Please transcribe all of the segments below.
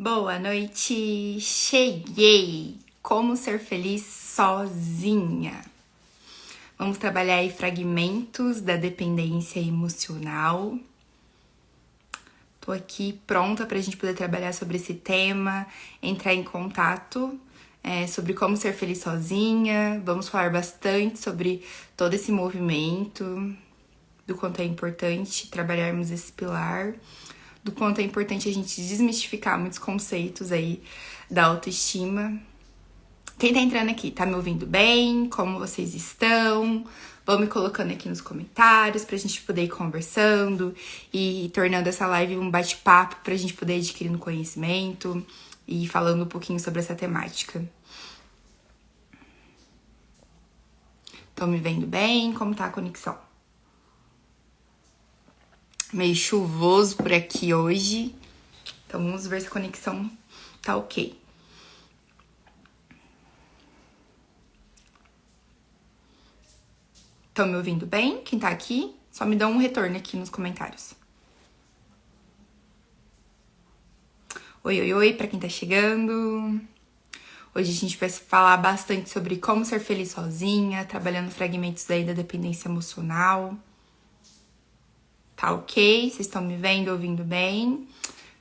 Boa noite! Cheguei! Como ser feliz sozinha? Vamos trabalhar aí fragmentos da dependência emocional. Tô aqui pronta pra gente poder trabalhar sobre esse tema, entrar em contato sobre como ser feliz sozinha. Vamos falar bastante sobre todo esse movimento, do quanto é importante trabalharmos esse pilar, do quanto é importante a gente desmistificar muitos conceitos aí da autoestima. Quem tá entrando aqui, tá me ouvindo bem? Como vocês estão? Vão me colocando aqui nos comentários pra gente poder ir conversando e tornando essa live um bate-papo pra gente poder adquirindo conhecimento e falando um pouquinho sobre essa temática. Estão me vendo bem? Como tá a conexão? Meio chuvoso por aqui hoje, então vamos ver se a conexão tá ok. Estão me ouvindo bem? Quem tá aqui? Só me dá um retorno aqui nos comentários. Oi, pra quem tá chegando. Hoje a gente vai falar bastante sobre como ser feliz sozinha, trabalhando fragmentos aí da dependência emocional. Tá ok? Vocês estão me vendo, ouvindo bem?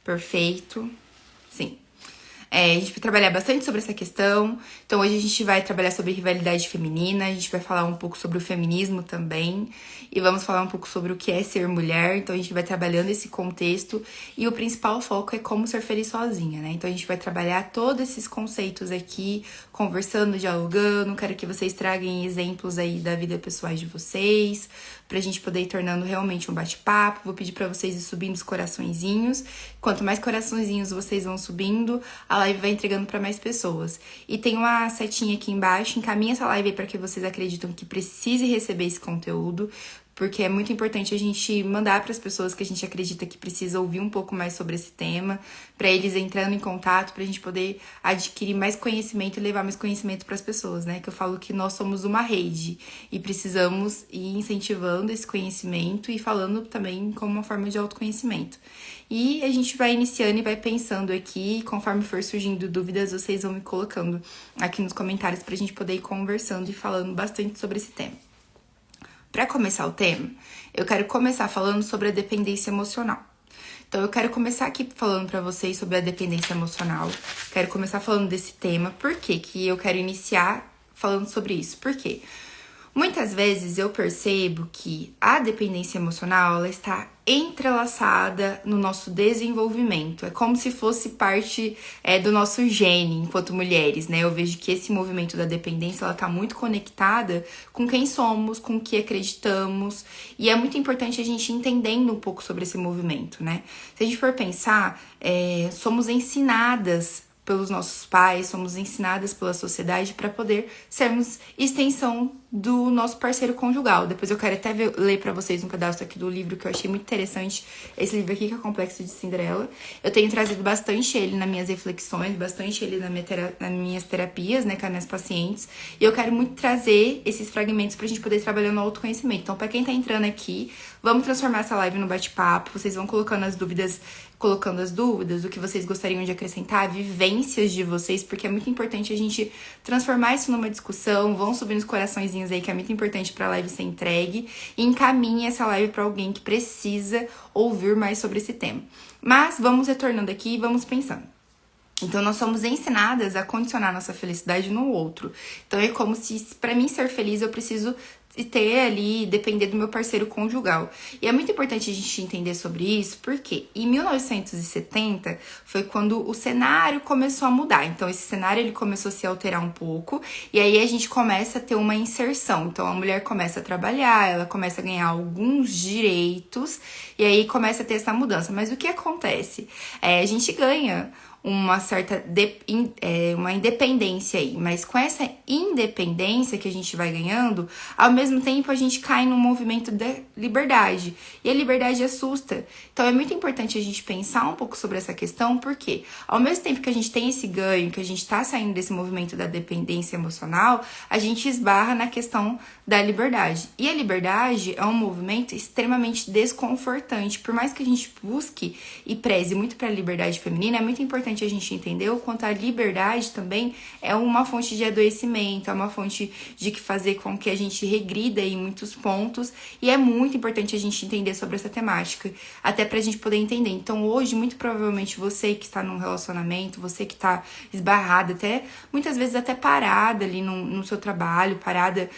Perfeito. Sim. A gente vai trabalhar bastante sobre essa questão. Então, hoje a gente vai trabalhar sobre rivalidade feminina, a gente vai falar um pouco sobre o feminismo também, e vamos falar um pouco sobre o que é ser mulher. Então, a gente vai trabalhando esse contexto, e o principal foco é como ser feliz sozinha, né? Então, a gente vai trabalhar todos esses conceitos aqui, conversando, dialogando. Quero que vocês tragam exemplos aí da vida pessoal de vocês, pra gente poder ir tornando realmente um bate-papo. Vou pedir pra vocês ir subindo os coraçõezinhos. Quanto mais coraçõezinhos vocês vão subindo, a live vai entregando pra mais pessoas. E tem uma setinha aqui embaixo, encaminha essa live aí pra que vocês acreditam que precise receber esse conteúdo, porque é muito importante a gente mandar para as pessoas que a gente acredita que precisa ouvir um pouco mais sobre esse tema, para eles entrando em contato, pra gente poder adquirir mais conhecimento e levar mais conhecimento para as pessoas, né? Que eu falo que nós somos uma rede e precisamos ir incentivando esse conhecimento e falando também como uma forma de autoconhecimento. E a gente vai iniciando e vai pensando aqui, conforme for surgindo dúvidas, vocês vão me colocando aqui nos comentários pra gente poder ir conversando e falando bastante sobre esse tema. Para começar o tema, eu quero começar falando sobre a dependência emocional. Então, eu quero começar aqui falando para vocês sobre a dependência emocional. Quero começar falando desse tema. Por que que eu quero iniciar falando sobre isso? Por quê? Muitas vezes eu percebo que a dependência emocional ela está entrelaçada no nosso desenvolvimento. É como se fosse parte do nosso gene enquanto mulheres, né? Eu vejo que esse movimento da dependência ela está muito conectada com quem somos, com o que acreditamos. E é muito importante a gente entendendo um pouco sobre esse movimento, né? Se a gente for pensar, somos ensinadas pelos nossos pais, somos ensinadas pela sociedade para poder sermos extensão do nosso parceiro conjugal. Depois eu quero até ler para vocês um pedaço aqui do livro que eu achei muito interessante. Esse livro aqui, que é o Complexo de Cinderela. Eu tenho trazido bastante ele nas minhas reflexões, bastante ele nas minhas terapias, né, com as minhas pacientes. E eu quero muito trazer esses fragmentos pra gente poder trabalhar no autoconhecimento. Então, pra quem tá entrando aqui, vamos transformar essa live no bate-papo. Vocês vão colocando as dúvidas, o que vocês gostariam de acrescentar, vivências de vocês, porque é muito importante a gente transformar isso numa discussão. Vão subindo os coraçõezinhos aí, que é muito importante pra live ser entregue. E encaminhe essa live pra alguém que precisa ouvir mais sobre esse tema. Mas vamos retornando aqui e vamos pensando. Então, nós somos ensinadas a condicionar nossa felicidade no outro. Então, é como se, pra mim ser feliz, eu preciso ter ali, depender do meu parceiro conjugal. E é muito importante a gente entender sobre isso, porque em 1970 foi quando o cenário começou a mudar. Então, esse cenário ele começou a se alterar um pouco, e aí a gente começa a ter uma inserção. Então, a mulher começa a trabalhar, ela começa a ganhar alguns direitos, e aí começa a ter essa mudança. Mas o que acontece? A gente ganha uma certa uma independência aí, mas com essa independência que a gente vai ganhando, ao mesmo tempo a gente cai num movimento da liberdade, e a liberdade assusta. Então é muito importante a gente pensar um pouco sobre essa questão, porque ao mesmo tempo que a gente tem esse ganho, que a gente tá saindo desse movimento da dependência emocional, a gente esbarra na questão da liberdade. E a liberdade é um movimento extremamente desconfortante. Por mais que a gente busque e preze muito para a liberdade feminina, é muito importante importante a gente entender o quanto a liberdade também é uma fonte de adoecimento, é uma fonte de que fazer com que a gente regrida em muitos pontos, e é muito importante a gente entender sobre essa temática, até pra gente poder entender. Então hoje, muito provavelmente, você que está num relacionamento, você que tá esbarrada, até muitas vezes até parada ali no seu trabalho, parada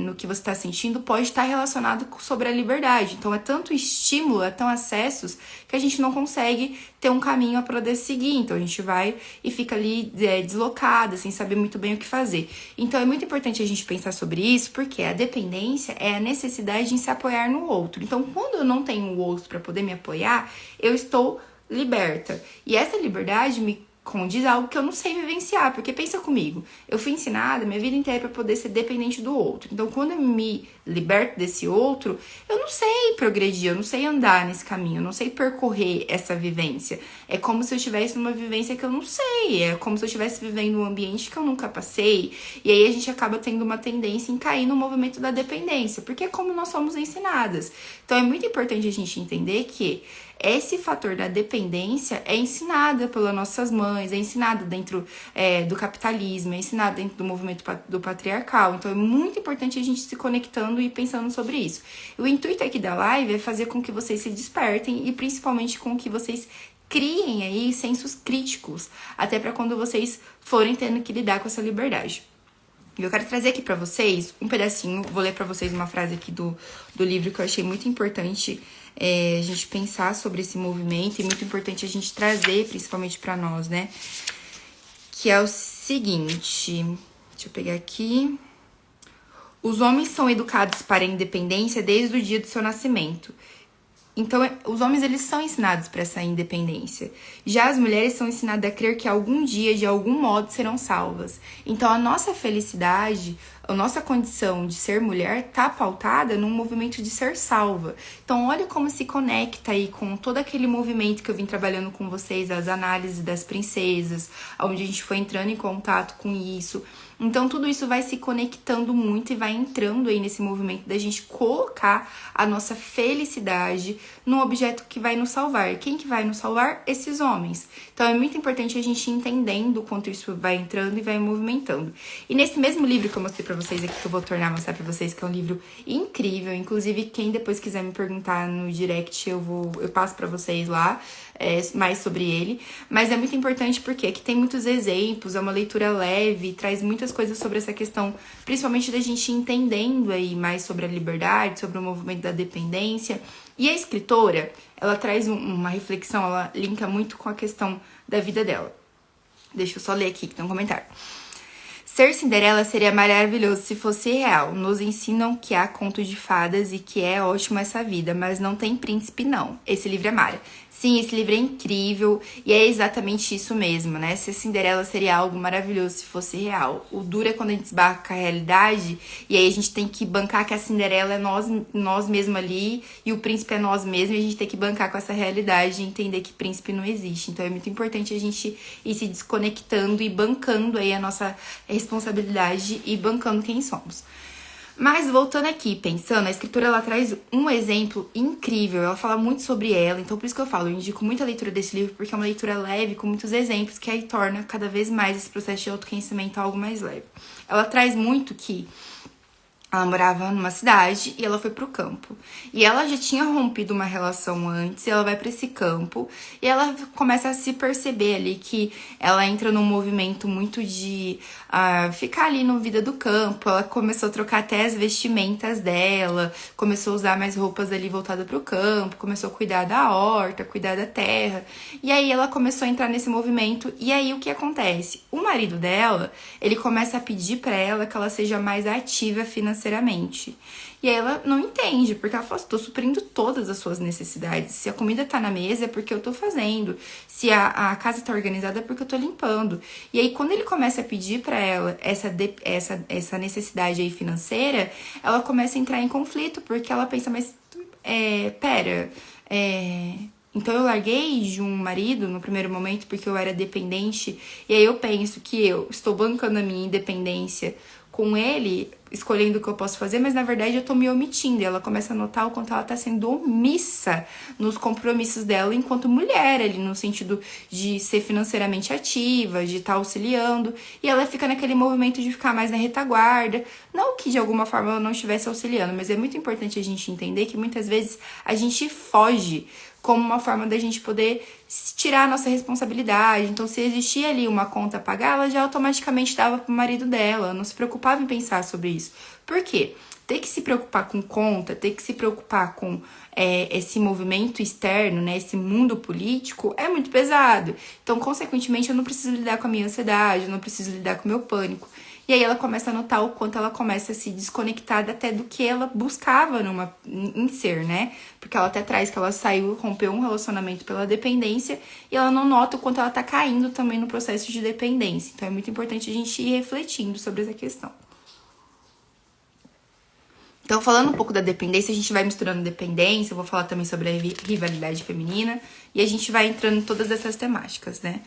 no que você tá sentindo, pode estar relacionado sobre a liberdade. Então é tanto estímulo, é tão acessos, que a gente não consegue ter um caminho a poder seguir. Então a gente vai e fica ali deslocada, sem saber muito bem o que fazer. Então é muito importante a gente pensar sobre isso, porque a dependência é a necessidade de se apoiar no outro. Então quando eu não tenho o outro para poder me apoiar, eu estou liberta. E essa liberdade me condiz algo que eu não sei vivenciar, porque pensa comigo, eu fui ensinada minha vida inteira para poder ser dependente do outro. Então, quando eu me liberto desse outro, eu não sei progredir, eu não sei andar nesse caminho, eu não sei percorrer essa vivência. É como se eu estivesse numa vivência que eu não sei, é como se eu estivesse vivendo um ambiente que eu nunca passei. E aí a gente acaba tendo uma tendência em cair no movimento da dependência, porque é como nós somos ensinadas. Então, é muito importante a gente entender que esse fator da dependência é ensinado pelas nossas mães, é ensinado dentro do capitalismo, é ensinado dentro do movimento do patriarcal. Então é muito importante a gente se conectando e pensando sobre isso. O intuito aqui da live é fazer com que vocês se despertem e principalmente com que vocês criem aí sensos críticos, até para quando vocês forem tendo que lidar com essa liberdade. E eu quero trazer aqui pra vocês um pedacinho, vou ler pra vocês uma frase aqui do livro que eu achei muito importante a gente pensar sobre esse movimento e muito importante a gente trazer, principalmente pra nós, né? Que é o seguinte, deixa eu pegar aqui. Os homens são educados para a independência desde o dia do seu nascimento. Então, os homens, eles são ensinados para essa independência. Já as mulheres são ensinadas a crer que algum dia, de algum modo, serão salvas. Então, a nossa felicidade, a nossa condição de ser mulher tá pautada num movimento de ser salva. Então, olha como se conecta aí com todo aquele movimento que eu vim trabalhando com vocês, as análises das princesas, onde a gente foi entrando em contato com isso. Então, tudo isso vai se conectando muito e vai entrando aí nesse movimento da gente colocar a nossa felicidade num objeto que vai nos salvar. Quem que vai nos salvar? Esses homens. Então, é muito importante a gente ir entendendo o quanto isso vai entrando e vai movimentando. E nesse mesmo livro que eu mostrei pra vocês aqui, que eu vou tornar a mostrar pra vocês, que é um livro incrível. Inclusive, quem depois quiser me perguntar no direct, eu passo pra vocês lá. Mais sobre ele, mas é muito importante porque aqui tem muitos exemplos, é uma leitura leve, traz muitas coisas sobre essa questão, principalmente da gente entendendo aí mais sobre a liberdade, sobre o movimento da dependência. E a escritora, ela traz uma reflexão, ela linka muito com a questão da vida dela. Deixa eu só ler aqui, que tem um comentário. Ser Cinderela seria maravilhoso se fosse real. Nos ensinam que há conto de fadas e que é ótimo essa vida, mas não tem príncipe, não. Esse livro é Mara. Sim, esse livro é incrível e é exatamente isso mesmo, né? Se a Cinderela seria algo maravilhoso se fosse real. O duro é quando a gente esbarra com a realidade e aí a gente tem que bancar que a Cinderela é nós mesmos ali e o príncipe é nós mesmos, e a gente tem que bancar com essa realidade e entender que príncipe não existe. Então é muito importante a gente ir se desconectando e bancando aí a nossa responsabilidade e bancando quem somos. Mas voltando aqui, pensando, a escritora ela traz um exemplo incrível, ela fala muito sobre ela, então por isso que eu falo, eu indico muito a leitura desse livro, porque é uma leitura leve, com muitos exemplos, que aí torna cada vez mais esse processo de autoconhecimento algo mais leve. Ela traz muito que ela morava numa cidade e ela foi pro campo. E ela já tinha rompido uma relação antes, e ela vai pra esse campo e ela começa a se perceber ali que ela entra num movimento muito de ficar ali no vida do campo. Ela começou a trocar até as vestimentas dela, começou a usar mais roupas ali voltadas pro campo, começou a cuidar da horta, cuidar da terra. E aí ela começou a entrar nesse movimento. E aí o que acontece? O marido dela, ele começa a pedir pra ela que ela seja mais ativa financeiramente. E aí ela não entende, porque ela fala, tô suprindo todas as suas necessidades. Se a comida tá na mesa é porque eu tô fazendo. Se a casa tá organizada é porque eu tô limpando. E aí quando ele começa a pedir pra ela essa necessidade aí financeira, ela começa a entrar em conflito, porque ela pensa, mas então eu larguei de um marido no primeiro momento porque eu era dependente. E aí eu penso que eu estou bancando a minha independência com ele, escolhendo o que eu posso fazer, mas na verdade eu tô me omitindo. E ela começa a notar o quanto ela tá sendo omissa nos compromissos dela enquanto mulher, ali no sentido de ser financeiramente ativa, de estar auxiliando. E ela fica naquele movimento de ficar mais na retaguarda. Não que de alguma forma ela não estivesse auxiliando, mas é muito importante a gente entender que muitas vezes a gente foge como uma forma da gente poder tirar a nossa responsabilidade. Então, se existia ali uma conta a pagar, ela já automaticamente dava pro marido dela, não se preocupava em pensar sobre isso. Por quê? Ter que se preocupar com conta, ter que se preocupar com esse movimento externo, né, esse mundo político, é muito pesado. Então, consequentemente, eu não preciso lidar com a minha ansiedade, eu não preciso lidar com o meu pânico. E aí ela começa a notar o quanto ela começa a se desconectar até do que ela buscava em ser, né? Porque ela até traz que ela saiu, rompeu um relacionamento pela dependência e ela não nota o quanto ela tá caindo também no processo de dependência. Então é muito importante a gente ir refletindo sobre essa questão. Então, falando um pouco da dependência, a gente vai misturando dependência, eu vou falar também sobre a rivalidade feminina e a gente vai entrando em todas essas temáticas, né?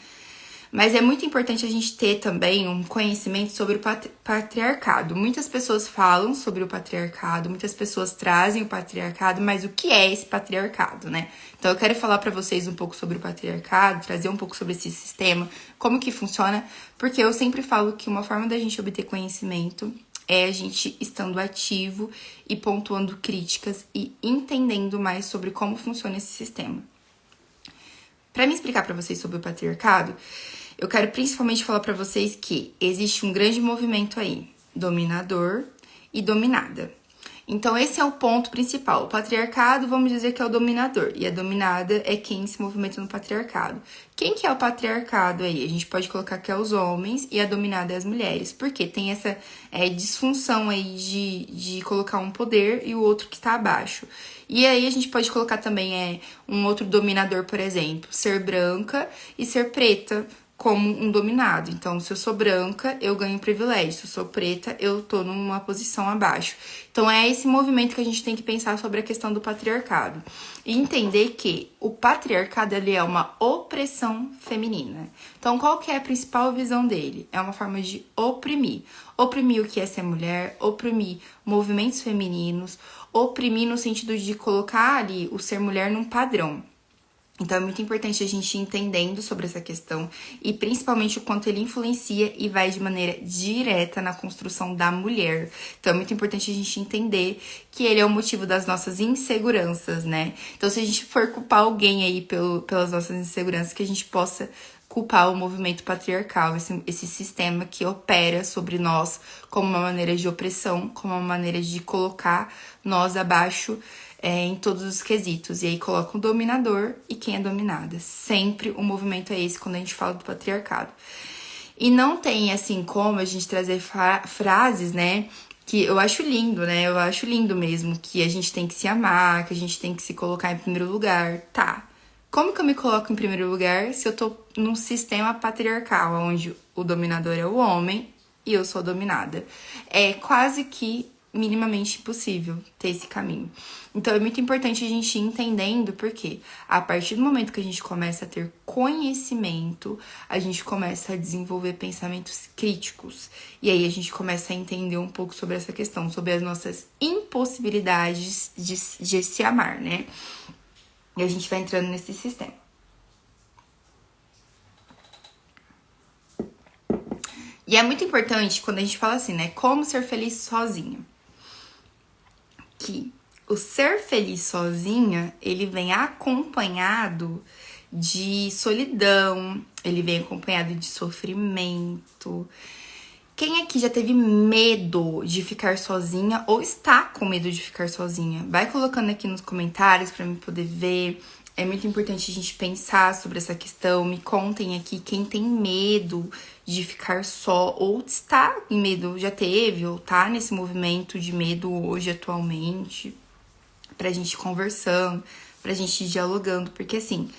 Mas é muito importante a gente ter também um conhecimento sobre o patriarcado. Muitas pessoas falam sobre o patriarcado, muitas pessoas trazem o patriarcado, mas o que é esse patriarcado, né? Então eu quero falar pra vocês um pouco sobre o patriarcado, trazer um pouco sobre esse sistema, como que funciona, porque eu sempre falo que uma forma da gente obter conhecimento é a gente estando ativo e pontuando críticas e entendendo mais sobre como funciona esse sistema. Para me explicar para vocês sobre o patriarcado, eu quero principalmente falar para vocês que existe um grande movimento aí, dominador e dominada. Então esse é o ponto principal. O patriarcado, vamos dizer que é o dominador, e a dominada é quem se movimenta no patriarcado. Quem que é o patriarcado aí? A gente pode colocar que é os homens e a dominada é as mulheres, porque tem essa disfunção aí de colocar um poder e o outro que está abaixo. E aí a gente pode colocar também um outro dominador, por exemplo, ser branca e ser preta como um dominado. Então, se eu sou branca, eu ganho privilégio. Se eu sou preta, eu tô numa posição abaixo. Então, é esse movimento que a gente tem que pensar sobre a questão do patriarcado. E entender que o patriarcado, ele é uma opressão feminina. Então, qual que é a principal visão dele? É uma forma de oprimir. Oprimir o que é ser mulher, oprimir movimentos femininos, oprimir no sentido de colocar ali o ser mulher num padrão. Então é muito importante a gente ir entendendo sobre essa questão e principalmente o quanto ele influencia e vai de maneira direta na construção da mulher. Então é muito importante a gente entender que ele é o motivo das nossas inseguranças, né? Então se a gente for culpar alguém aí pelas nossas inseguranças, que a gente possa culpar o movimento patriarcal, esse sistema que opera sobre nós como uma maneira de opressão, como uma maneira de colocar nós abaixo em todos os quesitos. E aí coloca o dominador e quem é dominada. Sempre o movimento é esse quando a gente fala do patriarcado. E não tem, assim, como a gente trazer frases, né, que eu acho lindo, né, eu acho lindo mesmo, que a gente tem que se amar, que a gente tem que se colocar em primeiro lugar. Tá, como que eu me coloco em primeiro lugar se eu tô num sistema patriarcal, onde o dominador é o homem e eu sou a dominada? É quase que minimamente impossível ter esse caminho. Então é muito importante a gente ir entendendo, porque a partir do momento que a gente começa a ter conhecimento, a gente começa a desenvolver pensamentos críticos. E aí a gente começa a entender um pouco sobre essa questão, sobre as nossas impossibilidades de se amar, né? E a gente vai entrando nesse sistema. E é muito importante quando a gente fala assim, né? Como ser feliz sozinho. Que o ser feliz sozinha, ele vem acompanhado de solidão, ele vem acompanhado de sofrimento. Quem aqui já teve medo de ficar sozinha ou está com medo de ficar sozinha? Vai colocando aqui nos comentários para mim poder ver. É muito importante a gente pensar sobre essa questão. Me contem aqui quem tem medo de ficar só ou está em medo, já teve ou tá nesse movimento de medo hoje atualmente, pra gente ir conversando, pra gente ir dialogando, porque assim,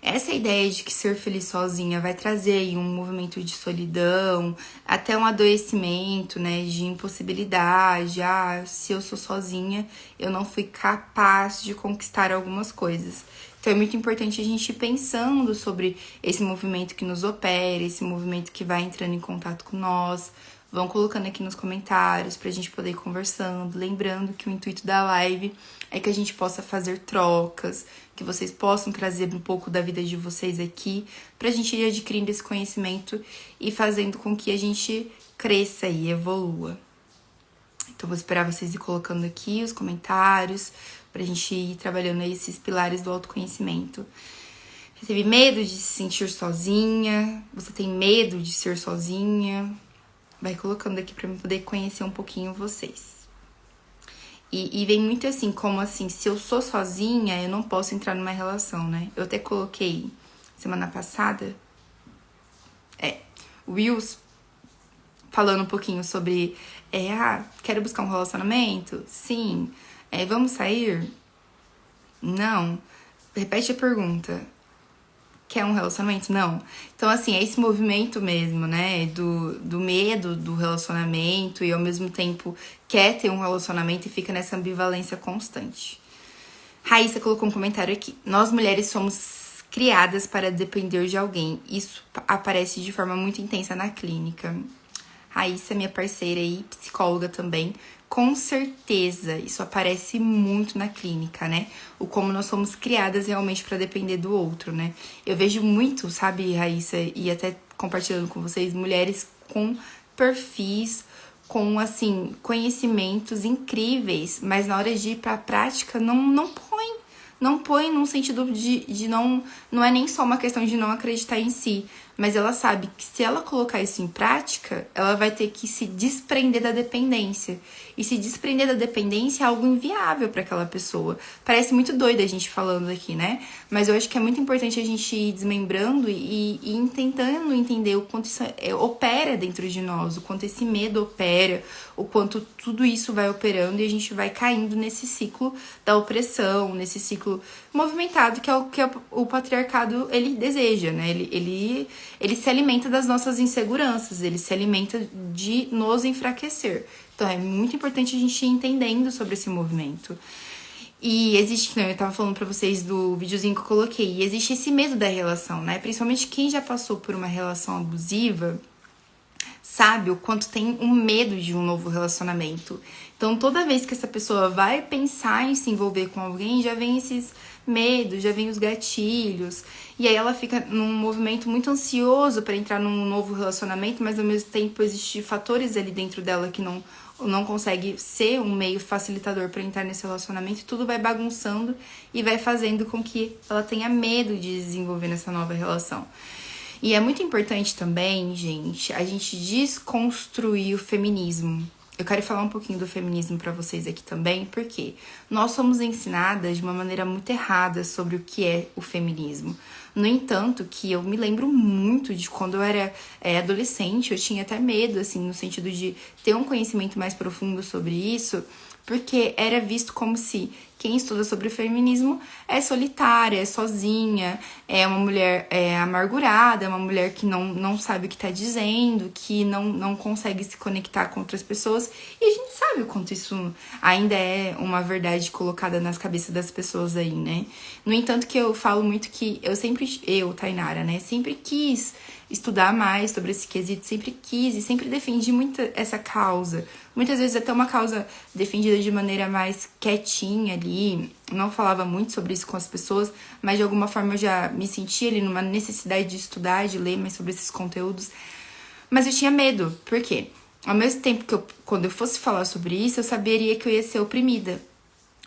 essa ideia de que ser feliz sozinha vai trazer aí um movimento de solidão, até um adoecimento, né, de impossibilidade. Se eu sou sozinha, eu não fui capaz de conquistar algumas coisas. Então é muito importante a gente ir pensando sobre esse movimento que nos opera, esse movimento que vai entrando em contato com nós, vão colocando aqui nos comentários pra gente poder ir conversando. Lembrando que o intuito da live é que a gente possa fazer trocas, que vocês possam trazer um pouco da vida de vocês aqui, pra gente ir adquirindo esse conhecimento e fazendo com que a gente cresça e evolua. Então, vou esperar vocês ir colocando aqui os comentários pra gente ir trabalhando aí esses pilares do autoconhecimento. Você teve medo de se sentir sozinha? Você tem medo de ser sozinha? Vai colocando aqui pra eu poder conhecer um pouquinho vocês. E vem muito assim, como assim, se eu sou sozinha, eu não posso entrar numa relação, né? Eu até coloquei semana passada, Reels, falando um pouquinho sobre, quero buscar um relacionamento? Sim. Vamos sair? Não. Repete a pergunta. Quer um relacionamento? Não. Então, assim, é esse movimento mesmo, né? Do medo do relacionamento e, ao mesmo tempo, quer ter um relacionamento e fica nessa ambivalência constante. Raíssa colocou um comentário aqui. Nós, mulheres, somos criadas para depender de alguém. Isso aparece de forma muito intensa na clínica. Raíssa, minha parceira e psicóloga também, com certeza isso aparece muito na clínica, né? O como nós somos criadas realmente para depender do outro, né? Eu vejo muito, sabe, Raíssa, e até compartilhando com vocês, mulheres com perfis, com, assim, conhecimentos incríveis, mas na hora de ir pra prática não põe. Não põe num sentido de não... Não é nem só uma questão de não acreditar em si, mas ela sabe que se ela colocar isso em prática, ela vai ter que se desprender da dependência. E se desprender da dependência é algo inviável para aquela pessoa. Parece muito doida a gente falando aqui, né? Mas eu acho que é muito importante a gente ir desmembrando e tentando entender o quanto isso opera dentro de nós, o quanto esse medo opera, o quanto tudo isso vai operando e a gente vai caindo nesse ciclo da opressão, nesse ciclo movimentado que é o que o patriarcado ele deseja, né? Ele se alimenta das nossas inseguranças, ele se alimenta de nos enfraquecer. Então é muito importante a gente ir entendendo sobre esse movimento. E existe, né, eu tava falando pra vocês do videozinho que eu coloquei, e existe esse medo da relação, né? Principalmente quem já passou por uma relação abusiva sabe o quanto tem um medo de um novo relacionamento. Então, toda vez que essa pessoa vai pensar em se envolver com alguém, já vem esses medos, já vem os gatilhos. E aí ela fica num movimento muito ansioso para entrar num novo relacionamento, mas ao mesmo tempo existem fatores ali dentro dela que não consegue ser um meio facilitador para entrar nesse relacionamento. E tudo vai bagunçando e vai fazendo com que ela tenha medo de desenvolver nessa nova relação. E é muito importante também, gente, a gente desconstruir o feminismo. Eu quero falar um pouquinho do feminismo pra vocês aqui também, porque nós somos ensinadas de uma maneira muito errada sobre o que é o feminismo. No entanto, que eu me lembro muito de quando eu era adolescente, eu tinha até medo, assim, no sentido de ter um conhecimento mais profundo sobre isso, porque era visto como se quem estuda sobre o feminismo é solitária, é sozinha, é uma mulher amargurada, é uma mulher que não sabe o que está dizendo, que não consegue se conectar com outras pessoas. E a gente sabe o quanto isso ainda é uma verdade colocada nas cabeças das pessoas aí, né? No entanto, que eu falo muito que Tainara, né, sempre quis estudar mais sobre esse quesito, sempre quis e sempre defendi muito essa causa. Muitas vezes até uma causa defendida de maneira mais quietinha ali, não falava muito sobre isso com as pessoas, mas de alguma forma eu já me sentia ali numa necessidade de estudar, de ler mais sobre esses conteúdos. Mas eu tinha medo, por quê? Ao mesmo tempo que quando eu fosse falar sobre isso, eu saberia que eu ia ser oprimida,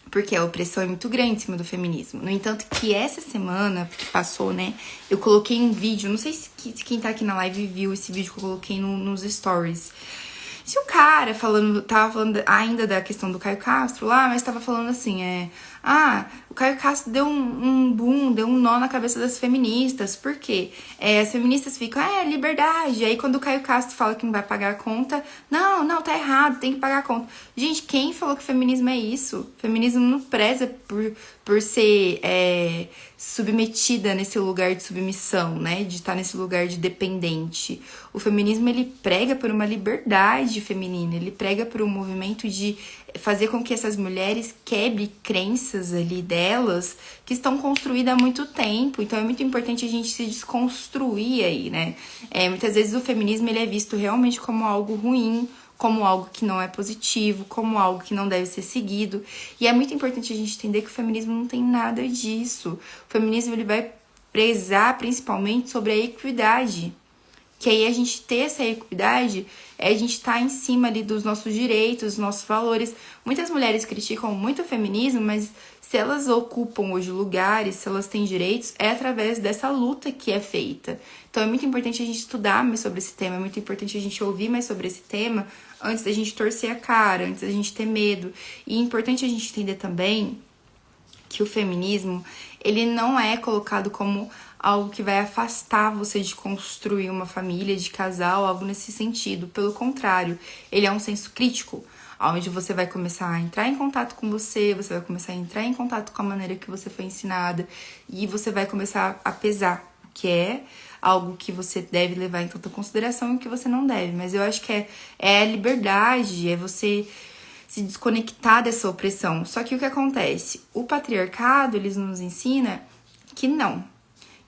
porque a opressão é muito grande em cima do feminismo. No entanto, que essa semana que passou, né, eu coloquei um vídeo, não sei se quem tá aqui na live viu esse vídeo que eu coloquei nos stories. Se o cara tava falando ainda da questão do Caio Castro lá, mas tava falando assim, o Caio Castro deu um boom, deu um nó na cabeça das feministas. Por quê? As feministas ficam, liberdade. Aí quando o Caio Castro fala que não vai pagar a conta, não, tá errado, tem que pagar a conta. Gente, quem falou que feminismo é isso? Feminismo não preza por ser submetida nesse lugar de submissão, né? De estar nesse lugar de dependente. O feminismo, ele prega por uma liberdade feminina, ele prega por um movimento de fazer com que essas mulheres quebrem crenças ali delas, delas que estão construídas há muito tempo. Então é muito importante a gente se desconstruir aí, né? Muitas vezes o feminismo ele é visto realmente como algo ruim, como algo que não é positivo, como algo que não deve ser seguido. E é muito importante a gente entender que o feminismo não tem nada disso. O feminismo ele vai prezar principalmente sobre a equidade. Que aí a gente ter essa equidade é a gente estar em cima ali dos nossos direitos, dos nossos valores. Muitas mulheres criticam muito o feminismo, mas se elas ocupam hoje lugares, se elas têm direitos, é através dessa luta que é feita. Então é muito importante a gente estudar mais sobre esse tema, é muito importante a gente ouvir mais sobre esse tema antes da gente torcer a cara, antes da gente ter medo. E é importante a gente entender também que o feminismo, ele não é colocado como algo que vai afastar você de construir uma família, de casal, algo nesse sentido. Pelo contrário, ele é um senso crítico, onde você vai começar a entrar em contato com você vai começar a entrar em contato com a maneira que você foi ensinada e você vai começar a pesar o que é algo que você deve levar em tanta consideração e o que você não deve. Mas eu acho que é a liberdade, é você se desconectar dessa opressão. Só que o que acontece? O patriarcado, eles nos ensina que não,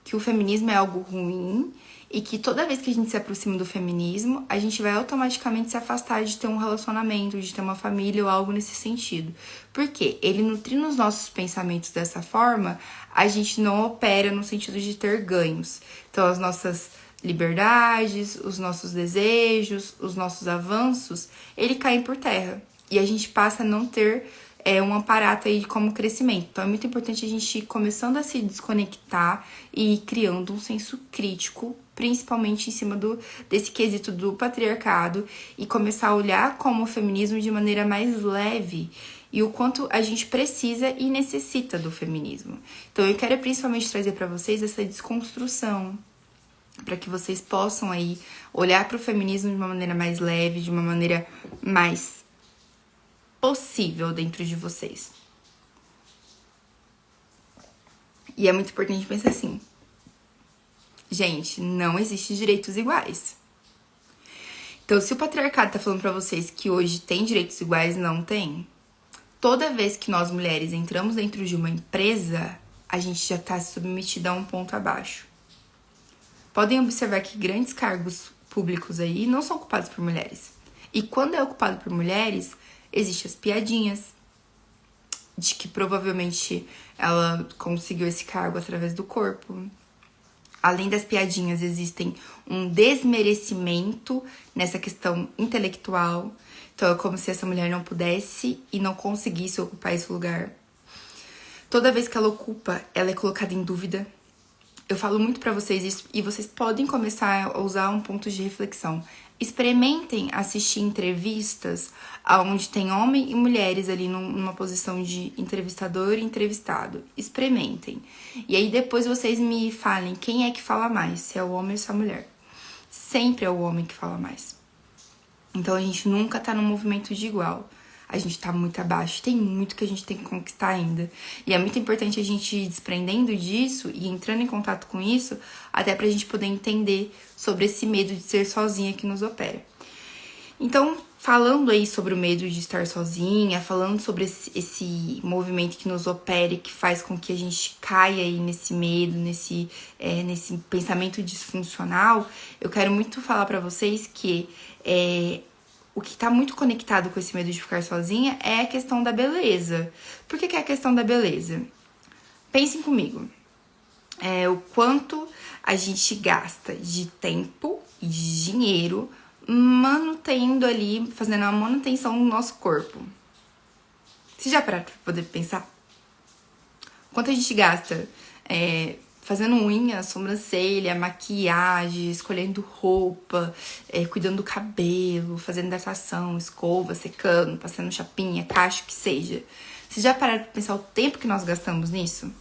que o feminismo é algo ruim e que toda vez que a gente se aproxima do feminismo, a gente vai automaticamente se afastar de ter um relacionamento, de ter uma família ou algo nesse sentido. Por quê? Ele nutrindo os nossos pensamentos dessa forma, a gente não opera no sentido de ter ganhos. Então, as nossas liberdades, os nossos desejos, os nossos avanços, ele caem por terra. E a gente passa a não ter um aparato aí como crescimento. Então é muito importante a gente ir começando a se desconectar e ir criando um senso crítico, principalmente em cima desse quesito do patriarcado, e começar a olhar como o feminismo de maneira mais leve e o quanto a gente precisa e necessita do feminismo. Então eu quero principalmente trazer para vocês essa desconstrução, para que vocês possam aí olhar para o feminismo de uma maneira mais leve, de uma maneira mais possível dentro de vocês. E é muito importante pensar assim: gente, não existe direitos iguais. Então, se o patriarcado tá falando pra vocês que hoje tem direitos iguais, não tem. Toda vez que nós mulheres entramos dentro de uma empresa, a gente já tá submetida a um ponto abaixo. Podem observar que grandes cargos públicos aí não são ocupados por mulheres. E quando é ocupado por mulheres, existem as piadinhas de que provavelmente ela conseguiu esse cargo através do corpo. Além das piadinhas, existem um desmerecimento nessa questão intelectual. Então é como se essa mulher não pudesse e não conseguisse ocupar esse lugar. Toda vez que ela ocupa, ela é colocada em dúvida. Eu falo muito pra vocês isso e vocês podem começar a usar um ponto de reflexão. Experimentem assistir entrevistas onde tem homem e mulheres ali numa posição de entrevistador e entrevistado. Experimentem. E aí depois vocês me falem quem é que fala mais, se é o homem ou se é a mulher. Sempre é o homem que fala mais. Então a gente nunca tá num movimento de igual. A gente tá muito abaixo, tem muito que a gente tem que conquistar ainda. E é muito importante a gente ir desprendendo disso e entrando em contato com isso, até pra gente poder entender sobre esse medo de ser sozinha que nos opera. Então, falando aí sobre o medo de estar sozinha, falando sobre esse movimento que nos opera e que faz com que a gente caia aí nesse medo, nesse pensamento disfuncional, eu quero muito falar pra vocês que o que tá muito conectado com esse medo de ficar sozinha é a questão da beleza. Por que é a questão da beleza? Pensem comigo. O quanto a gente gasta de tempo e de dinheiro mantendo ali, fazendo a manutenção do nosso corpo. Vocês já pararam pra poder pensar? Quanto a gente gasta fazendo unha, sobrancelha, maquiagem, escolhendo roupa, cuidando do cabelo, fazendo hidratação, escova, secando, passando chapinha, cacho, que seja. Vocês já pararam pra pensar o tempo que nós gastamos nisso?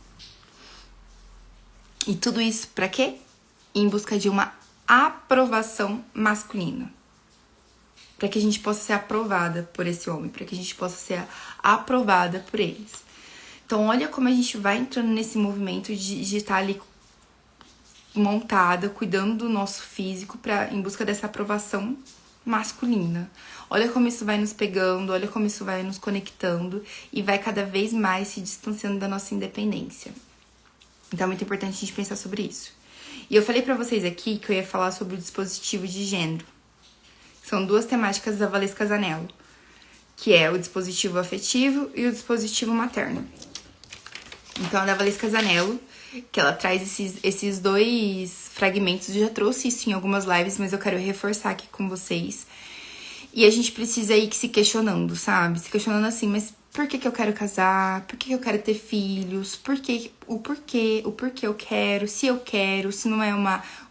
E tudo isso pra quê? Em busca de uma aprovação masculina. Pra que a gente possa ser aprovada por esse homem, pra que a gente possa ser aprovada por eles. Então, olha como a gente vai entrando nesse movimento de estar ali montada, cuidando do nosso físico em busca dessa aprovação masculina. Olha como isso vai nos pegando, olha como isso vai nos conectando e vai cada vez mais se distanciando da nossa independência. Então é muito importante a gente pensar sobre isso. E eu falei pra vocês aqui que eu ia falar sobre o dispositivo de gênero. São duas temáticas da Valesca Zanello, que é o dispositivo afetivo e o dispositivo materno. Então, a da Valesca Zanello, que ela traz esses dois fragmentos, eu já trouxe isso em algumas lives, mas eu quero reforçar aqui com vocês. E a gente precisa ir se questionando, sabe? Se questionando assim, mas por que eu quero casar? Por que eu quero ter filhos? O porquê eu quero, se não é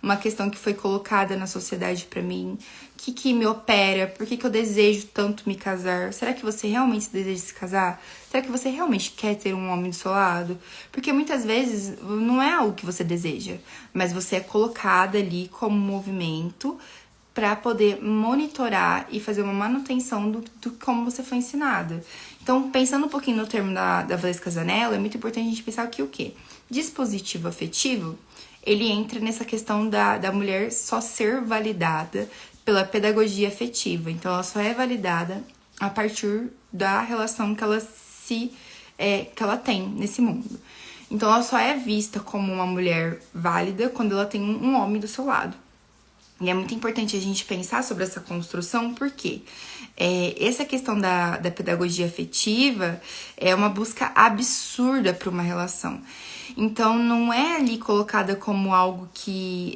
uma questão que foi colocada na sociedade pra mim. O que me opera? Por que eu desejo tanto me casar? Será que você realmente deseja se casar? Será que você realmente quer ter um homem do seu lado? Porque muitas vezes não é algo que você deseja, mas você é colocada ali como movimento para poder monitorar e fazer uma manutenção do como você foi ensinada. Então, pensando um pouquinho no termo da Valesca Zanello, é muito importante a gente pensar que o quê? Dispositivo afetivo, ele entra nessa questão da mulher só ser validada pela pedagogia afetiva. Então, ela só é validada a partir da relação que ela tem nesse mundo. Então, ela só é vista como uma mulher válida quando ela tem um homem do seu lado. E é muito importante a gente pensar sobre essa construção, porque essa questão da pedagogia afetiva é uma busca absurda para uma relação. Então, não é ali colocada como algo que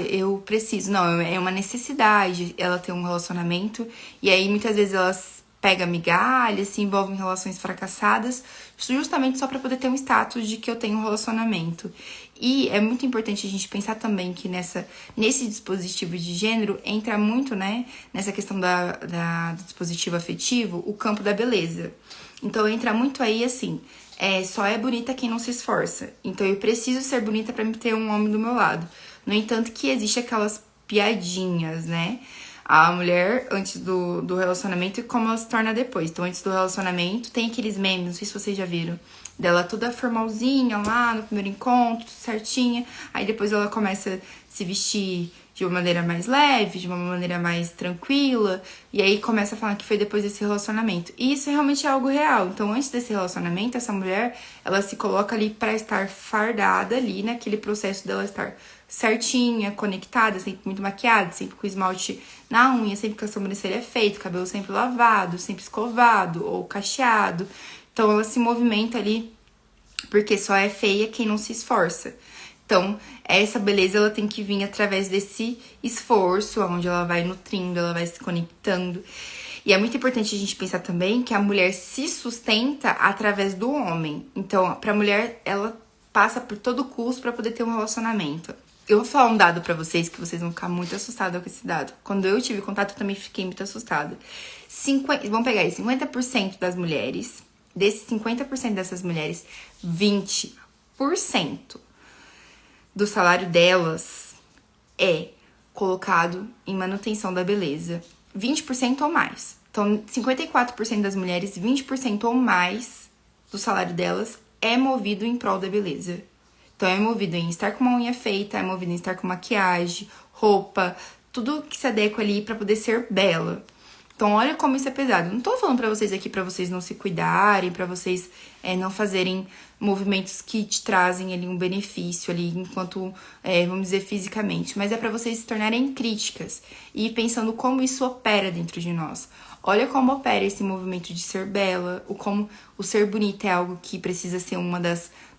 eu preciso. Não, é uma necessidade ela ter um relacionamento. E aí, muitas vezes, elas pegam migalhas, se envolvem em relações fracassadas, justamente só para poder ter um status de que eu tenho um relacionamento. E é muito importante a gente pensar também que nesse dispositivo de gênero entra muito, né, nessa questão do dispositivo afetivo, o campo da beleza. Então entra muito aí assim, só é bonita quem não se esforça. Então eu preciso ser bonita para me ter um homem do meu lado. No entanto que existe aquelas piadinhas, né? A mulher antes do relacionamento e como ela se torna depois. Então, antes do relacionamento, tem aqueles memes, não sei se vocês já viram, dela toda formalzinha lá no primeiro encontro, tudo certinha. Aí depois ela começa a se vestir de uma maneira mais leve, de uma maneira mais tranquila. E aí começa a falar que foi depois desse relacionamento. E isso realmente é algo real. Então, antes desse relacionamento, essa mulher, ela se coloca ali para estar fardada ali, naquele processo dela estar certinha, conectada, sempre muito maquiada, sempre com esmalte na unha, sempre com a sobrancelha feita, cabelo sempre lavado, sempre escovado ou cacheado. Então ela se movimenta ali porque só é feia quem não se esforça. Então, essa beleza ela tem que vir através desse esforço, onde ela vai nutrindo, ela vai se conectando. E é muito importante a gente pensar também que a mulher se sustenta através do homem. Então, pra mulher, ela passa por todo custo pra poder ter um relacionamento. Eu vou falar um dado pra vocês que vocês vão ficar muito assustados com esse dado. Quando eu tive contato, eu também fiquei muito assustada. Vamos pegar aí, 50% das mulheres, desses 50% dessas mulheres, 20% do salário delas é colocado em manutenção da beleza. 20% ou mais. Então, 54% das mulheres, 20% ou mais do salário delas é movido em prol da beleza. Então, é movido em estar com uma unha feita, é movido em estar com maquiagem, roupa, tudo que se adequa ali pra poder ser bela. Então, olha como isso é pesado. Não tô falando pra vocês aqui pra vocês não se cuidarem, pra vocês não fazerem movimentos que te trazem ali um benefício ali, enquanto, vamos dizer, fisicamente. Mas é pra vocês se tornarem críticas e ir pensando como isso opera dentro de nós. Olha como opera esse movimento de ser bela, como o ser bonita é algo que precisa ser uma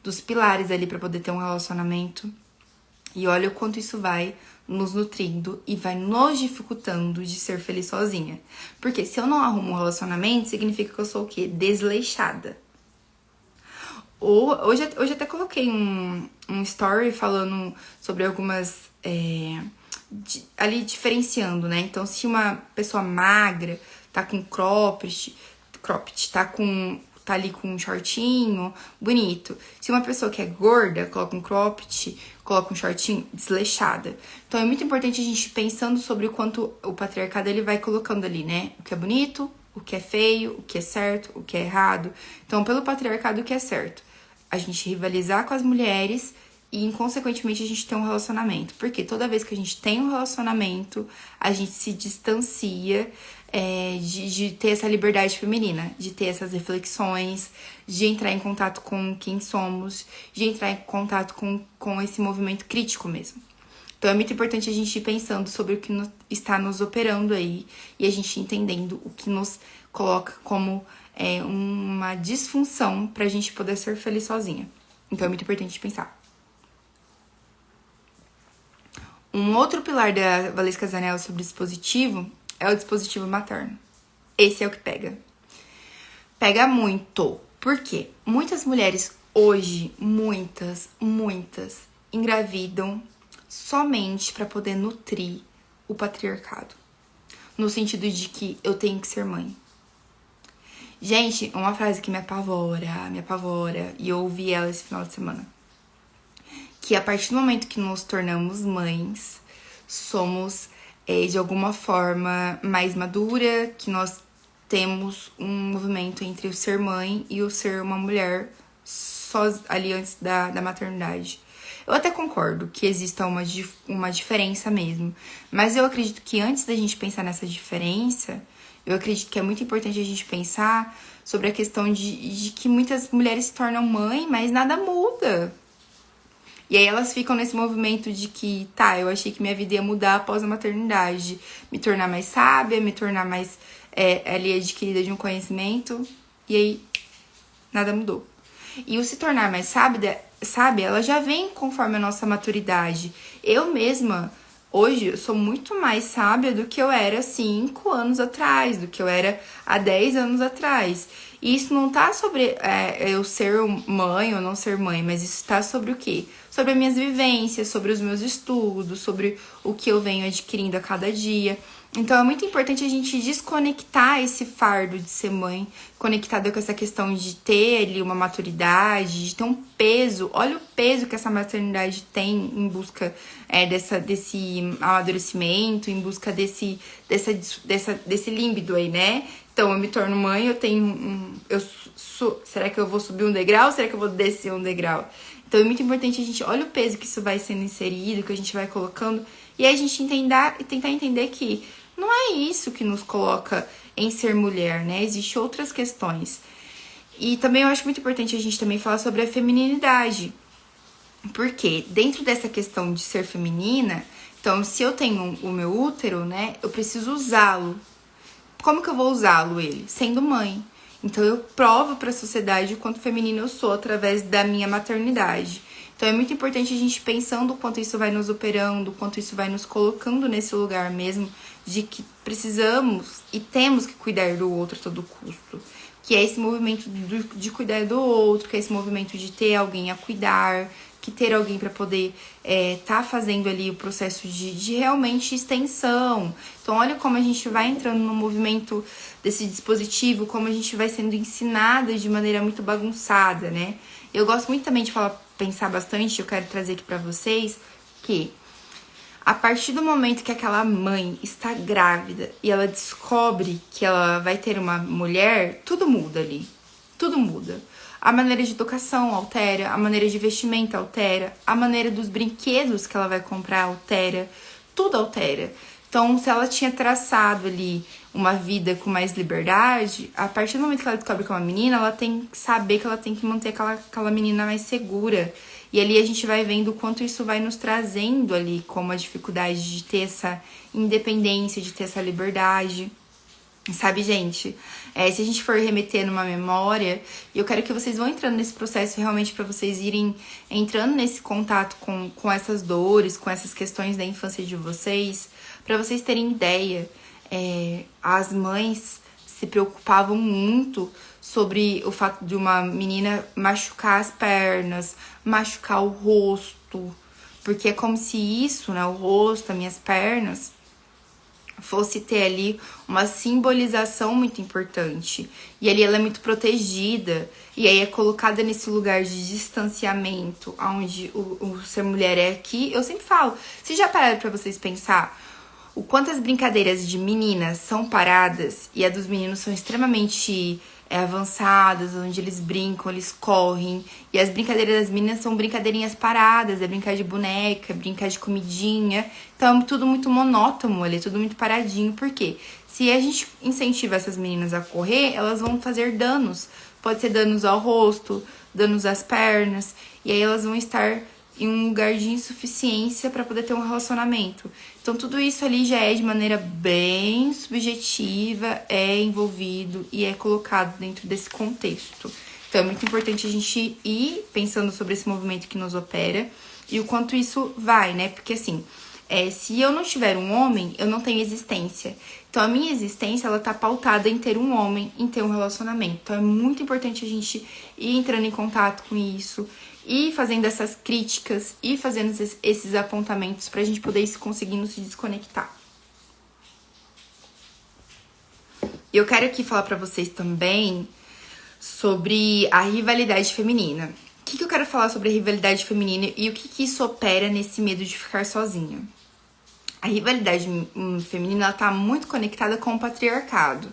dos pilares ali pra poder ter um relacionamento. E olha o quanto isso vai nos nutrindo e vai nos dificultando de ser feliz sozinha. Porque se eu não arrumo um relacionamento, significa que eu sou o quê? Desleixada. Hoje até coloquei um story falando sobre algumas... ali diferenciando, né? Então, se uma pessoa magra tá com cropped, tá ali com um shortinho bonito. Se uma pessoa que é gorda coloca um cropped, coloca um shortinho, desleixada. Então é muito importante a gente pensando sobre o quanto o patriarcado ele vai colocando ali, né? O que é bonito, o que é feio, o que é certo, o que é errado. Então, pelo patriarcado, o que é certo? A gente rivalizar com as mulheres e, inconsequentemente, a gente tem um relacionamento. Porque toda vez que a gente tem um relacionamento, a gente se distancia de ter essa liberdade feminina, de ter essas reflexões, de entrar em contato com quem somos, de entrar em contato com esse movimento crítico mesmo. Então é muito importante a gente ir pensando sobre o que está nos operando aí e a gente entendendo o que nos coloca como uma disfunção pra gente poder ser feliz sozinha. Então é muito importante pensar. Um outro pilar da Valesca Zanella sobre dispositivo é o dispositivo materno. Esse é o que pega. Pega muito. Por quê? Muitas mulheres hoje, muitas, engravidam somente para poder nutrir o patriarcado. No sentido de que eu tenho que ser mãe. Gente, uma frase que me apavora, e eu ouvi ela esse final de semana. Que a partir do momento que nos tornamos mães, somos, de alguma forma, mais madura, que nós temos um movimento entre o ser mãe e o ser uma mulher só ali antes da maternidade. Eu até concordo que exista uma diferença mesmo, mas eu acredito que antes da gente pensar nessa diferença, eu acredito que é muito importante a gente pensar sobre a questão de que muitas mulheres se tornam mãe, mas nada muda. E aí elas ficam nesse movimento de que, eu achei que minha vida ia mudar após a maternidade, me tornar mais sábia, me tornar mais ali adquirida de um conhecimento, e aí nada mudou. E o se tornar mais sábia, ela já vem conforme a nossa maturidade. Eu mesma, hoje, eu sou muito mais sábia do que eu era 5 anos atrás, do que eu era há 10 anos atrás. E isso não tá sobre eu ser mãe ou não ser mãe, mas isso tá sobre o quê? Sobre as minhas vivências, sobre os meus estudos, sobre o que eu venho adquirindo a cada dia. Então é muito importante a gente desconectar esse fardo de ser mãe, conectada com essa questão de ter ali uma maturidade, de ter um peso. Olha o peso que essa maternidade tem em busca desse amadurecimento, em busca desse límbido aí, né? Então eu me torno mãe, eu tenho será que eu vou subir um degrau ou será que eu vou descer um degrau? Então é muito importante a gente, olha o peso que isso vai sendo inserido, que a gente vai colocando, e aí a gente tentar entender que não é isso que nos coloca em ser mulher, né? Existem outras questões. E também eu acho muito importante a gente também falar sobre a femininidade. Porque dentro dessa questão de ser feminina, então se eu tenho o meu útero, né, eu preciso usá-lo. Como que eu vou usá-lo ele? Sendo mãe. Então eu provo para a sociedade o quanto feminina eu sou através da minha maternidade. Então é muito importante a gente pensando o quanto isso vai nos operando, o quanto isso vai nos colocando nesse lugar mesmo de que precisamos e temos que cuidar do outro a todo custo. Que é esse movimento de cuidar do outro, que é esse movimento de ter alguém a cuidar, que ter alguém para poder tá fazendo ali o processo de realmente extensão. Então olha como a gente vai entrando no movimento desse dispositivo, como a gente vai sendo ensinada de maneira muito bagunçada, né? Eu gosto muito também de pensar bastante, eu quero trazer aqui para vocês que a partir do momento que aquela mãe está grávida e ela descobre que ela vai ter uma mulher, tudo muda ali. Tudo muda. A maneira de educação altera, a maneira de vestimenta altera, a maneira dos brinquedos que ela vai comprar altera, tudo altera. Então, se ela tinha traçado ali uma vida com mais liberdade, a partir do momento que ela descobre que é uma menina, ela tem que saber que ela tem que manter aquela menina mais segura. E ali a gente vai vendo o quanto isso vai nos trazendo ali, como a dificuldade de ter essa independência, de ter essa liberdade. Sabe, gente, se a gente for remeter numa memória, eu quero que vocês vão entrando nesse processo realmente para vocês irem entrando nesse contato com essas dores, com essas questões da infância de vocês, para vocês terem ideia. As mães se preocupavam muito sobre o fato de uma menina machucar as pernas, machucar o rosto, porque é como se isso, né, o rosto, as minhas pernas, fosse ter ali uma simbolização muito importante. E ali ela é muito protegida. E aí é colocada nesse lugar de distanciamento, onde o ser mulher é aqui. Eu sempre falo, vocês já pararam pra vocês pensar o quanto as brincadeiras de meninas são paradas e a dos meninos são extremamente avançadas, onde eles brincam, eles correm. E as brincadeiras das meninas são brincadeirinhas paradas, é brincar de boneca, brincar de comidinha. Então é tudo muito monótono, é tudo muito paradinho. Por quê? Se a gente incentiva essas meninas a correr, elas vão fazer danos. Pode ser danos ao rosto, danos às pernas. E aí elas vão estar em um lugar de insuficiência para poder ter um relacionamento. Então, tudo isso ali já é de maneira bem subjetiva, é envolvido e é colocado dentro desse contexto. Então, é muito importante a gente ir pensando sobre esse movimento que nos opera e o quanto isso vai, né? Porque, assim, se eu não tiver um homem, eu não tenho existência. Então, a minha existência, ela tá pautada em ter um homem, em ter um relacionamento. Então, é muito importante a gente ir entrando em contato com isso, e fazendo essas críticas e fazendo esses apontamentos pra gente poder ir conseguindo se desconectar. E eu quero aqui falar pra vocês também sobre a rivalidade feminina. O que eu quero falar sobre a rivalidade feminina e o que isso opera nesse medo de ficar sozinha? A rivalidade feminina, ela tá muito conectada com o patriarcado.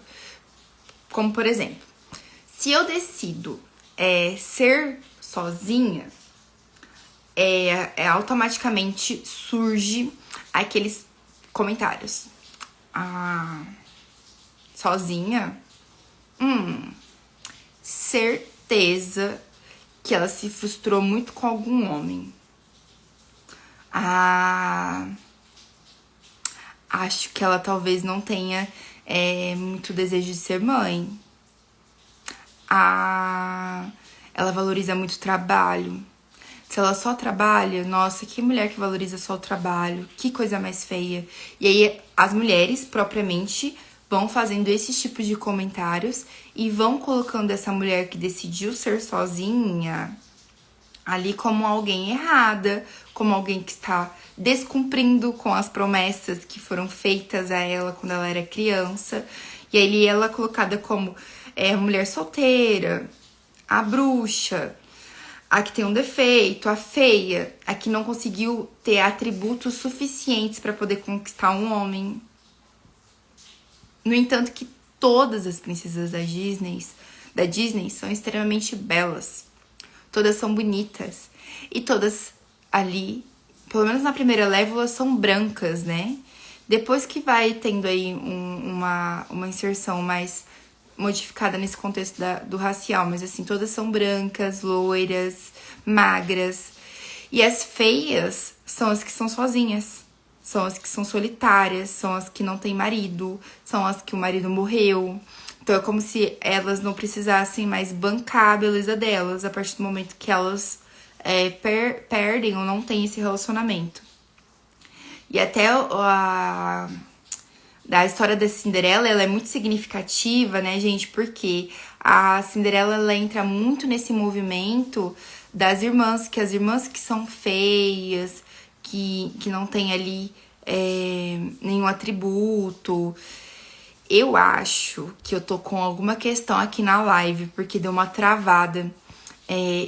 Como, por exemplo, se eu decido ser sozinha, automaticamente surge aqueles comentários. Sozinha? Certeza que ela se frustrou muito com algum homem. Acho que ela talvez não tenha muito desejo de ser mãe. Ela valoriza muito o trabalho. Se ela só trabalha, nossa, que mulher que valoriza só o trabalho, que coisa mais feia. E aí as mulheres, propriamente, vão fazendo esses tipos de comentários e vão colocando essa mulher que decidiu ser sozinha ali como alguém errada, como alguém que está descumprindo com as promessas que foram feitas a ela quando ela era criança. E aí ela é colocada como a mulher solteira, a bruxa, a que tem um defeito, a feia, a que não conseguiu ter atributos suficientes para poder conquistar um homem. No entanto, que todas as princesas da Disney são extremamente belas. Todas são bonitas. E todas ali, pelo menos na primeira leva, elas são brancas, né? Depois que vai tendo aí uma inserção mais modificada nesse contexto do racial, mas assim, todas são brancas, loiras, magras. E as feias são as que são sozinhas, são as que são solitárias, são as que não têm marido, são as que o marido morreu. Então é como se elas não precisassem mais bancar a beleza delas a partir do momento que elas perdem ou não têm esse relacionamento. E até da história da Cinderela, ela é muito significativa, né, gente? Porque a Cinderela, ela entra muito nesse movimento das irmãs, que as irmãs que são feias, que não tem ali nenhum atributo. Eu acho que eu tô com alguma questão aqui na live, porque deu uma travada.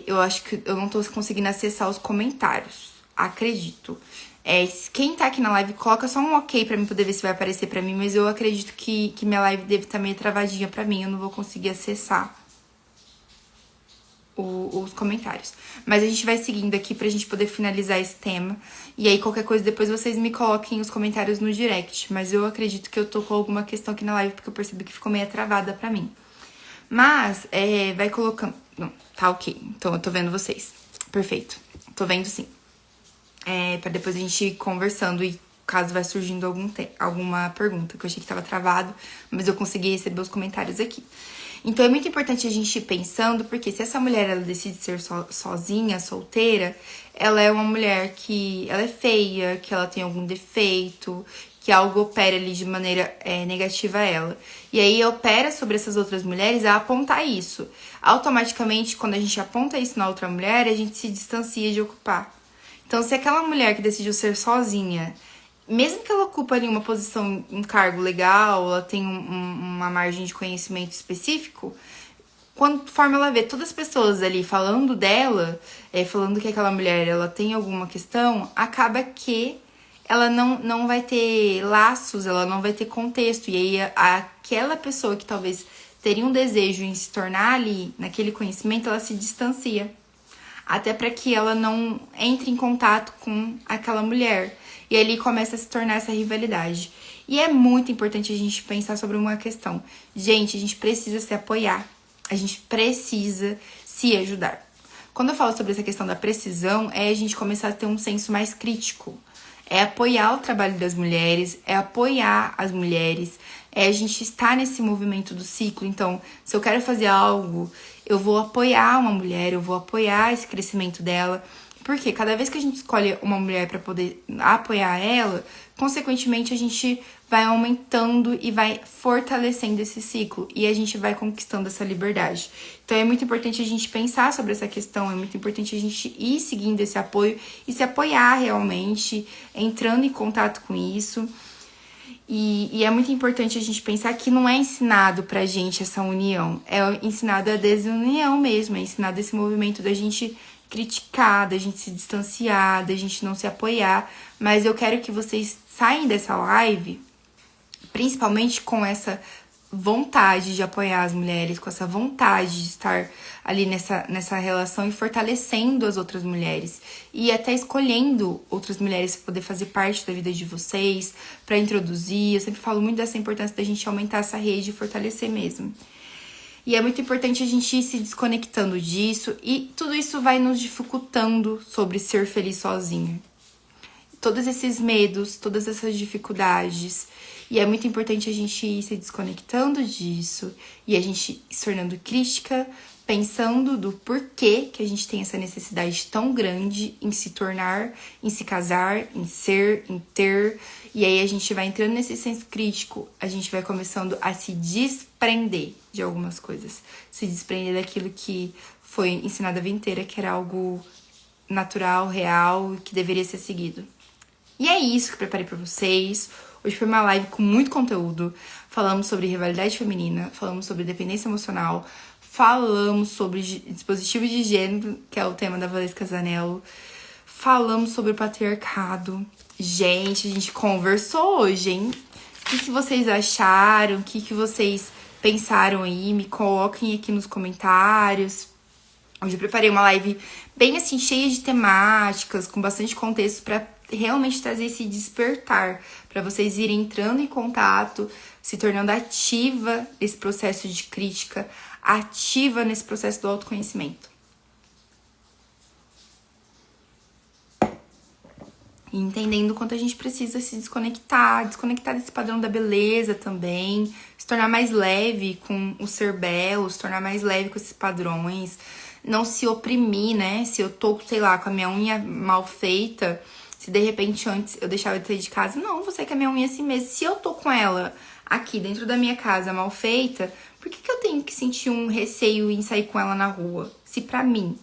Eu acho que eu não tô conseguindo acessar os comentários, acredito. Quem tá aqui na live, coloca só um ok pra mim poder ver se vai aparecer pra mim, mas eu acredito que minha live deve estar meio travadinha pra mim, eu não vou conseguir acessar os comentários. Mas a gente vai seguindo aqui pra gente poder finalizar esse tema. E aí, qualquer coisa, depois vocês me coloquem os comentários no direct. Mas eu acredito que eu tô com alguma questão aqui na live, porque eu percebi que ficou meio travada pra mim. Mas, vai colocando... Não, tá ok. Então, eu tô vendo vocês. Perfeito. Tô vendo sim. Pra depois a gente ir conversando e caso vai surgindo alguma pergunta, que eu achei que tava travado, mas eu consegui receber os comentários aqui. Então é muito importante a gente ir pensando, porque se essa mulher ela decide ser sozinha, solteira, ela é uma mulher que ela é feia, que ela tem algum defeito, que algo opera ali de maneira negativa a ela. E aí opera sobre essas outras mulheres a apontar isso. Automaticamente, quando a gente aponta isso na outra mulher, a gente se distancia de ocupar. Então, se aquela mulher que decidiu ser sozinha, mesmo que ela ocupe ali uma posição, um cargo legal, ela tem uma margem de conhecimento específico, conforme ela vê todas as pessoas ali falando dela, falando que aquela mulher ela tem alguma questão, acaba que ela não vai ter laços, ela não vai ter contexto. E aí, aquela pessoa que talvez teria um desejo em se tornar ali, naquele conhecimento, ela se distancia. Até para que ela não entre em contato com aquela mulher. E ali começa a se tornar essa rivalidade. E é muito importante a gente pensar sobre uma questão. Gente, a gente precisa se apoiar. A gente precisa se ajudar. Quando eu falo sobre essa questão da precisão, é a gente começar a ter um senso mais crítico. É apoiar o trabalho das mulheres, é apoiar as mulheres, é a gente estar nesse movimento do ciclo. Então, se eu quero fazer algo, eu vou apoiar uma mulher, eu vou apoiar esse crescimento dela. Porque cada vez que a gente escolhe uma mulher para poder apoiar ela, consequentemente a gente vai aumentando e vai fortalecendo esse ciclo. E a gente vai conquistando essa liberdade. Então é muito importante a gente pensar sobre essa questão, é muito importante a gente ir seguindo esse apoio e se apoiar realmente, entrando em contato com isso. E é muito importante a gente pensar que não é ensinado pra gente essa união, é ensinado a desunião mesmo, é ensinado esse movimento da gente criticar, da gente se distanciar, da gente não se apoiar. Mas eu quero que vocês saiam dessa live, principalmente com essa vontade de apoiar as mulheres, com essa vontade de estar ali nessa relação e fortalecendo as outras mulheres. E até escolhendo outras mulheres para poder fazer parte da vida de vocês, para introduzir. Eu sempre falo muito dessa importância da gente aumentar essa rede e fortalecer mesmo. E é muito importante a gente ir se desconectando disso, e tudo isso vai nos dificultando sobre ser feliz sozinha. Todos esses medos, todas essas dificuldades. E é muito importante a gente ir se desconectando disso e a gente se tornando crítica, pensando do porquê que a gente tem essa necessidade tão grande em se tornar, em se casar, em ser, em ter. E aí a gente vai entrando nesse senso crítico, a gente vai começando a se desprender de algumas coisas. Se desprender daquilo que foi ensinado a vida inteira, que era algo natural, real, que deveria ser seguido. E é isso que eu preparei pra vocês. Hoje foi uma live com muito conteúdo. Falamos sobre rivalidade feminina, falamos sobre dependência emocional, falamos sobre dispositivo de gênero, que é o tema da Valesca Zanello. Falamos sobre o patriarcado. Gente, a gente conversou hoje, hein? O que vocês acharam? O que vocês pensaram aí? Me coloquem aqui nos comentários. Hoje eu preparei uma live bem assim, cheia de temáticas, com bastante contexto pra realmente trazer esse despertar, para vocês irem entrando em contato, se tornando ativa nesse processo de crítica, ativa nesse processo do autoconhecimento. E entendendo o quanto a gente precisa se desconectar desse padrão da beleza também, se tornar mais leve com o ser belo, se tornar mais leve com esses padrões, não se oprimir, né? Se eu tô, sei lá, com a minha unha mal feita, se de repente antes eu deixava de sair de casa, não, vou sair com a minha unha assim mesmo. Se eu tô com ela aqui dentro da minha casa mal feita, por que eu tenho que sentir um receio em sair com ela na rua? Se pra mim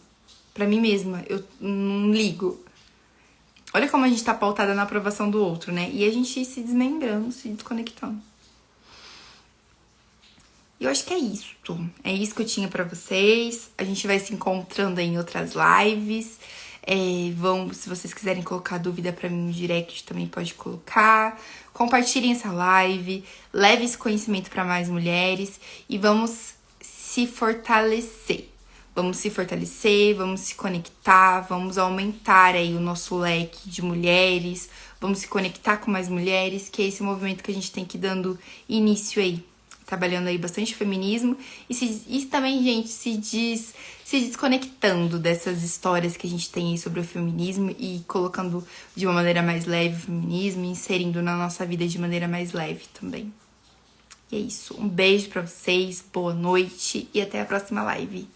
mesma, eu não ligo. Olha como a gente tá pautada na aprovação do outro, né? E a gente se desmembrando, se desconectando. E eu acho que é isso. É isso que eu tinha pra vocês. A gente vai se encontrando aí em outras lives. Se vocês quiserem colocar dúvida pra mim no direct, também pode colocar. Compartilhem essa live, leve esse conhecimento pra mais mulheres e vamos se fortalecer. Vamos se fortalecer, vamos se conectar, vamos aumentar aí o nosso leque de mulheres, vamos se conectar com mais mulheres, que é esse movimento que a gente tem que ir dando início aí. Trabalhando aí bastante feminismo e também, gente, se desconectando dessas histórias que a gente tem aí sobre o feminismo e colocando de uma maneira mais leve o feminismo e inserindo na nossa vida de maneira mais leve também. E é isso. Um beijo pra vocês, boa noite e até a próxima live.